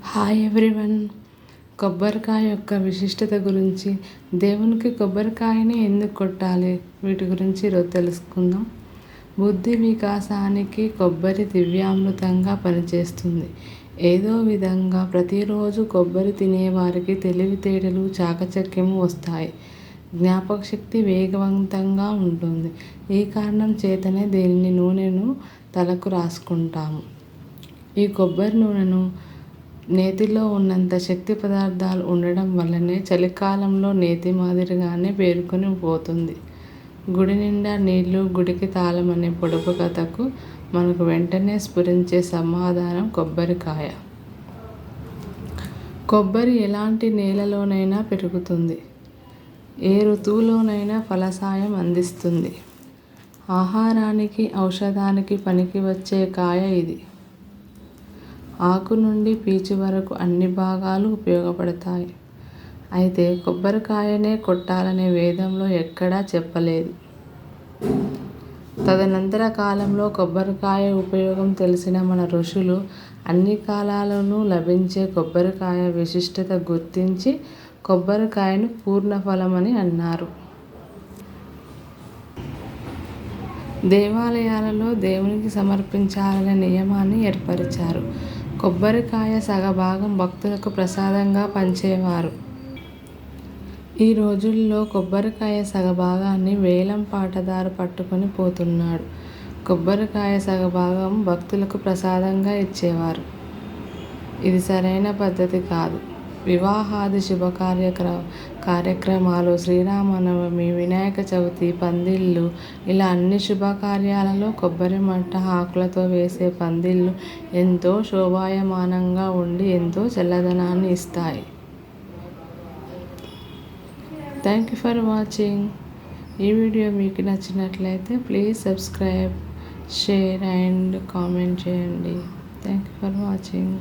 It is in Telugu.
Hi everyone. కొబ్బరికాయ యొక్క విశిష్టత గురించి, దేవునికి కొబ్బరికాయని ఎందుకు కొట్టాలి, వీటి గురించి ఈరోజు తెలుసుకుందాం. బుద్ధి వికాసానికి కొబ్బరి దివ్యామృతంగా పనిచేస్తుంది. ఏదో విధంగా ప్రతిరోజు కొబ్బరి తినేవారికి తెలివితేటలు, చాకచక్యము వస్తాయి. జ్ఞాపకశక్తి వేగవంతంగా ఉంటుంది. ఈ కారణం చేతనే దీనిని నూనెను తలకు రాసుకుంటాము. ఈ కొబ్బరి నూనెను నేతిలో ఉన్నంత శక్తి పదార్థాలు ఉండడం వల్లనే చలికాలంలో నేతి మాదిరిగానే పేరుకొని పోతుంది. గుడి నిండా నీళ్లు గుడికి తాళం అనే పొడుపు కథకు మనకు వెంటనే స్ఫురించే సమాధానం కొబ్బరికాయ. కొబ్బరి ఎలాంటి నేలలోనైనా పెరుగుతుంది. ఏ ఋతువులోనైనా ఫలసాయం అందిస్తుంది. ఆహారానికి, ఔషధానికి పనికి వచ్చే కాయ ఇది. ఆకు నుండి పీచు వరకు అన్ని భాగాలు ఉపయోగపడతాయి. అయితే కొబ్బరికాయనే కొట్టాలనే వేదంలో ఎక్కడా చెప్పలేదు. తదనంతర కాలంలో కొబ్బరికాయ ఉపయోగం తెలిసిన మన ఋషులు అన్ని కాలాల్లోనూ లభించే కొబ్బరికాయ విశిష్టత గుర్తించి కొబ్బరికాయను పూర్ణఫలమని అన్నారు. దేవాలయాలలో దేవునికి సమర్పించాలనే నియమాన్ని ఏర్పరిచారు. కొబ్బరికాయ సగభాగం భక్తులకు ప్రసాదంగా పంచేవారు. ఈ రోజుల్లో కొబ్బరికాయ సగభాగాన్ని వేలం పాటదారు పట్టుకొని పోతున్నాడు. కొబ్బరికాయ సగభాగం భక్తులకు ప్రసాదంగా ఇచ్చేవారు. ఇది సరైన పద్ధతి కాదు. వివాహాది కార్యక్రమాలు, శ్రీరామనవమి, వినాయక చవితి, పందిళ్ళు ఇలా అన్ని శుభకార్యాలలో కొబ్బరి మట్ట ఆకులతో వేసే పందిళ్ళు ఎంతో శోభాయమానంగా ఉండి ఎంతో చల్లదనాన్ని ఇస్తాయి. Thank you for watching. ఈ వీడియో మీకు నచ్చినట్లయితే please subscribe, share and comment చేయండి. Thank you for watching.